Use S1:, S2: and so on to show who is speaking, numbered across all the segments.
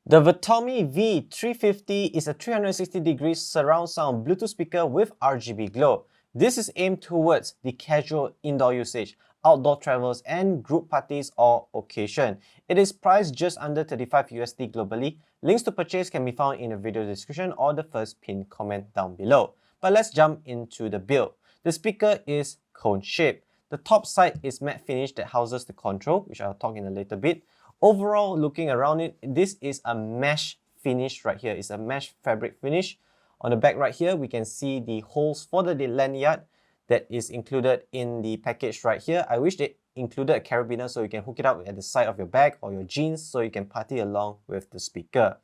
S1: The Votomy VT350 is a 360-degree surround sound Bluetooth speaker with RGB glow. This is aimed towards the casual indoor usage, outdoor travels, and group parties or occasion. It is priced just under $35 USD globally. Links to purchase can be found in the video description or the first pinned comment down below. But let's jump into the build. The speaker is cone-shaped. The top side is matte finish that houses the control, which I'll talk in a later bit. Overall, looking around it, this is a mesh finish right here. It's a mesh fabric finish. On the back right here, we can see the holes for the lanyard that is included in the package right here. I wish they included a carabiner so you can hook it up at the side of your bag or your jeans so you can party along with the speaker.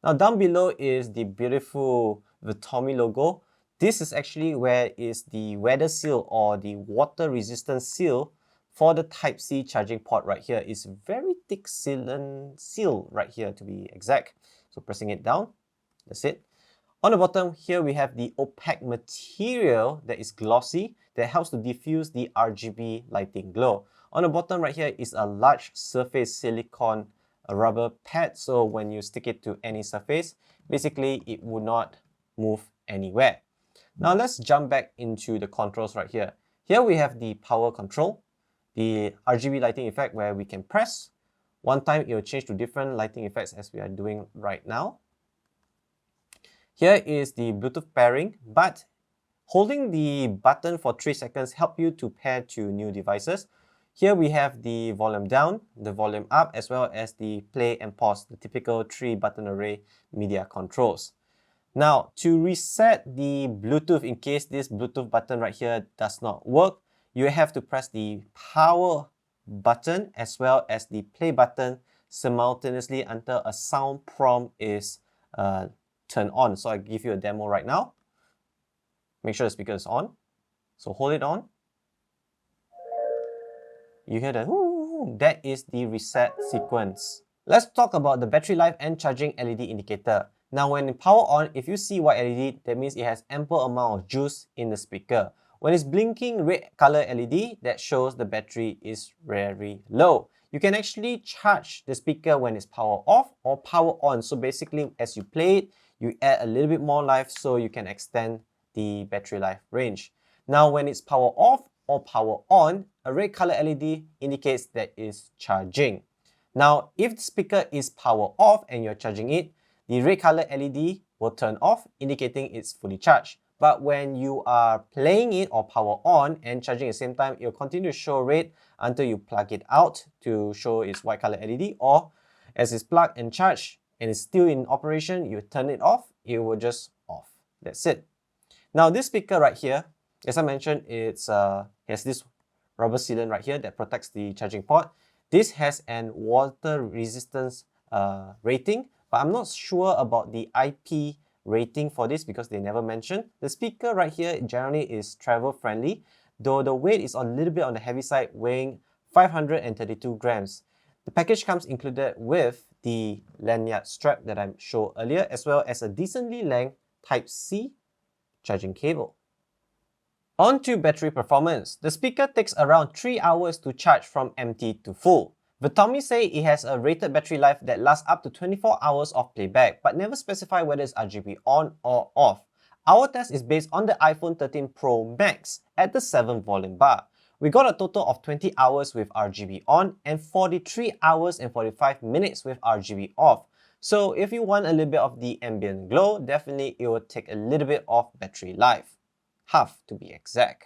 S1: Now down below is the beautiful Votomy logo. This is actually where is the weather seal or the water resistant seal for the Type-C charging port right here. Is very thick seal right here to be exact. So pressing it down, that's it. On the bottom here we have the opaque material that is glossy that helps to diffuse the RGB lighting glow. On the bottom right here is a large surface silicone rubber pad, so when you stick it to any surface, basically it would not move anywhere. Now let's jump back into the controls right here. Here we have the power control, the RGB lighting effect where we can press. One time it will change to different lighting effects as we are doing right now. Here is the Bluetooth pairing, but holding the button for 3 seconds helps you to pair to new devices. Here we have the volume down, the volume up, as well as the play and pause, the typical 3-button array media controls. Now, to reset the Bluetooth in case this Bluetooth button right here does not work, you have to press the power button as well as the play button simultaneously until a sound prompt is turned on. So I give you a demo right now. Make sure the speaker is on. So hold it on. You hear the whoo, that is the reset sequence. Let's talk about the battery life and charging LED indicator. Now when in power on, if you see white LED, that means it has ample amount of juice in the speaker. When it's blinking red color LED, that shows the battery is very low. You can actually charge the speaker when it's power off or power on. So basically, as you play it, you add a little bit more life so you can extend the battery life range. Now when it's power off or power on, a red color LED indicates that it's charging. Now if the speaker is power off and you're charging it, the red color LED will turn off, indicating it's fully charged. But when you are playing it or power on and charging at the same time, it will continue to show red until you plug it out to show its white color LED, or as it's plugged and charged and it's still in operation, you turn it off, it will just off. That's it. Now this speaker right here, as I mentioned, it has this rubber sealant right here that protects the charging port. This has an water resistance rating, but I'm not sure about the IP rating for this because they never mentioned. The speaker right here generally is travel friendly, though the weight is a little bit on the heavy side, weighing 532 grams. The package comes included with the lanyard strap that I showed earlier, as well as a decently length Type-C charging cable. On to battery performance. The speaker takes around 3 hours to charge from empty to full. Votomy say it has a rated battery life that lasts up to 24 hours of playback, but never specify whether it's RGB on or off. Our test is based on the iPhone 13 Pro Max at the 7 volume bar. We got a total of 20 hours with RGB on and 43 hours and 45 minutes with RGB off. So if you want a little bit of the ambient glow, definitely it will take a little bit of battery life. Half to be exact.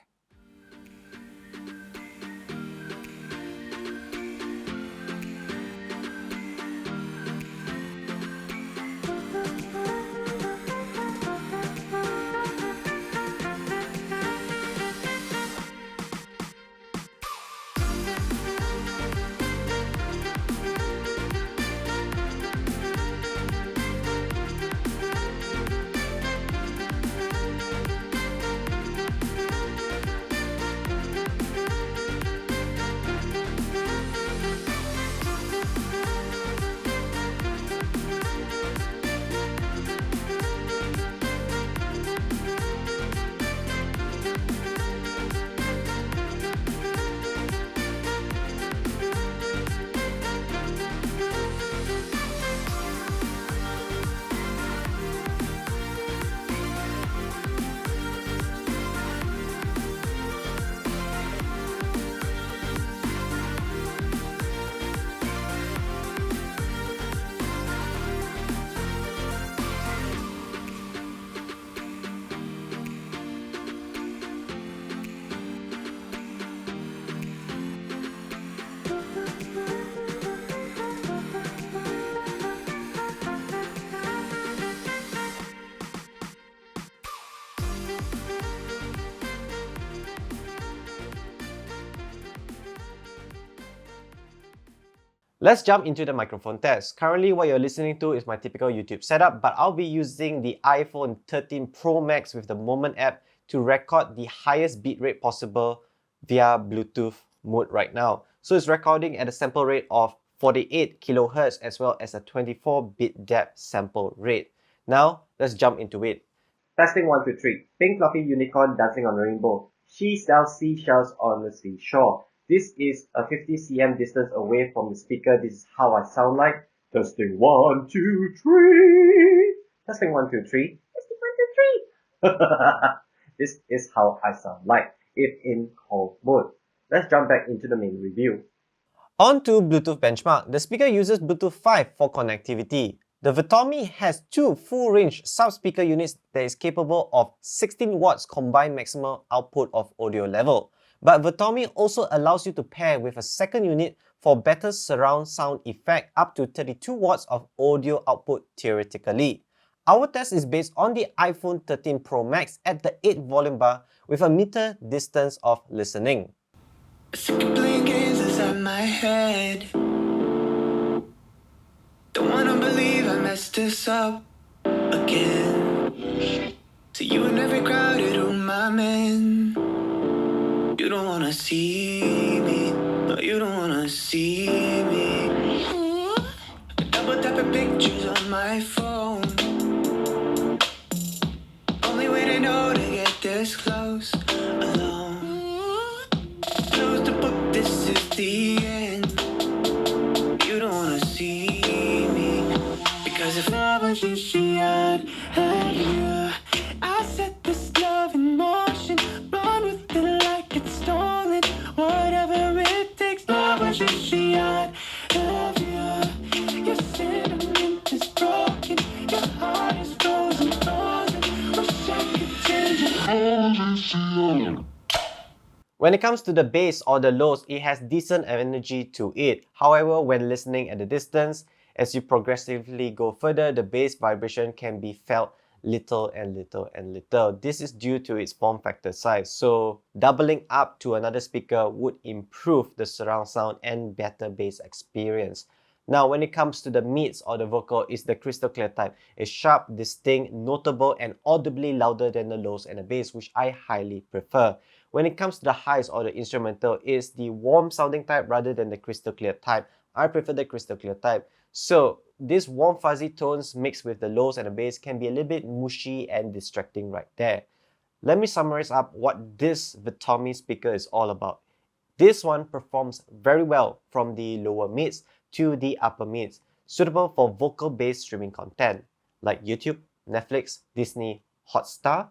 S1: Let's jump into the microphone test. Currently, what you're listening to is my typical YouTube setup, but I'll be using the iPhone 13 Pro Max with the Moment app to record the highest bitrate possible via Bluetooth mode right now. So it's recording at a sample rate of 48 kHz as well as a 24-bit depth sample rate. Now, let's jump into it. Testing 1, 2, 3. Pink fluffy unicorn dancing on a rainbow. She sells seashells on the seashore. This is a 50 cm distance away from the speaker. This is how I sound like. Testing 1, 2, 3. Testing 1, 2, 3. Testing 1, 2, 3. This is how I sound like if in cold mode. Let's jump back into the main review. On to Bluetooth benchmark. The speaker uses Bluetooth 5 for connectivity. The Votomy has two full-range sub-speaker units that is capable of 16 watts combined maximum output of audio level. But Votomy also allows you to pair with a second unit for better surround sound effect up to 32 watts of audio output theoretically. Our test is based on the iPhone 13 Pro Max at the 8 volume bar with a meter distance of listening. My head. Don't wanna believe I messed this up again. So you in every crowded room I'm in. You don't wanna see me. No, you don't wanna see me. Double tapping pictures on my phone. Only way to know to get this close alone. Close the book, this is the end. You don't wanna see me. Because if I was you, I'd have you. I set this love in motion. Run with it like it's stolen. Whatever it takes. If I was you, I'd have you. Your sentiment is broken. Your heart is frozen, frozen. Wish I could tell you. When it comes to the bass or the lows, it has decent energy to it. However, when listening at a distance, as you progressively go further, the bass vibration can be felt little and little and little. This is due to its form factor size. So doubling up to another speaker would improve the surround sound and better bass experience. Now, when it comes to the mids or the vocal, it's the crystal clear type. It's sharp, distinct, notable, and audibly louder than the lows and the bass, which I highly prefer. When it comes to the highs or the instrumental, it's the warm sounding type rather than the crystal clear type. I prefer the crystal clear type. So these warm fuzzy tones mixed with the lows and the bass can be a little bit mushy and distracting right there. Let me summarize up what this Votomy speaker is all about. This one performs very well from the lower mids to the upper mids, suitable for vocal-based streaming content like YouTube, Netflix, Disney, Hotstar.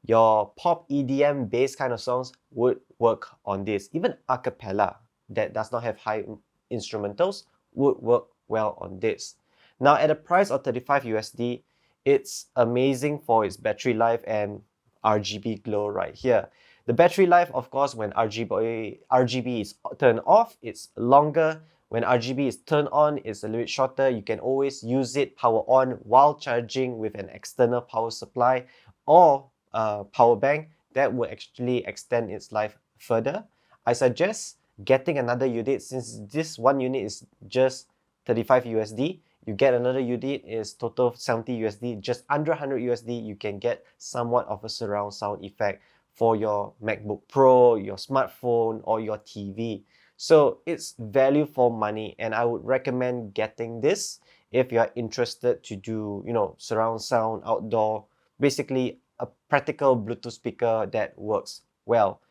S1: Your pop EDM based kind of songs would work on this. Even a cappella that does not have high instrumentals would work well on this. Now at a price of 35 USD, it's amazing for its battery life and RGB glow right here. The battery life, of course, when RGB is turned off, it's longer. When RGB is turned on, it's a little bit shorter. You can always use it power on while charging with an external power supply or power bank. That will actually extend its life further. I suggest getting another unit since this one unit is just 35 USD. You get another unit is total 70 USD, just under 100 USD. You can get somewhat of a surround sound effect for your MacBook Pro, your smartphone, or your TV. So it's value for money, and I would recommend getting this if you are interested to do, surround sound outdoor, basically a practical Bluetooth speaker that works well.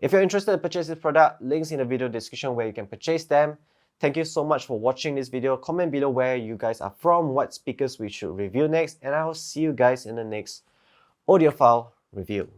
S1: If you're interested to purchase this product, links in the video description where you can purchase them. Thank you so much for watching this video. Comment below where you guys are from, what speakers we should review next, and I will see you guys in the next audiophile review.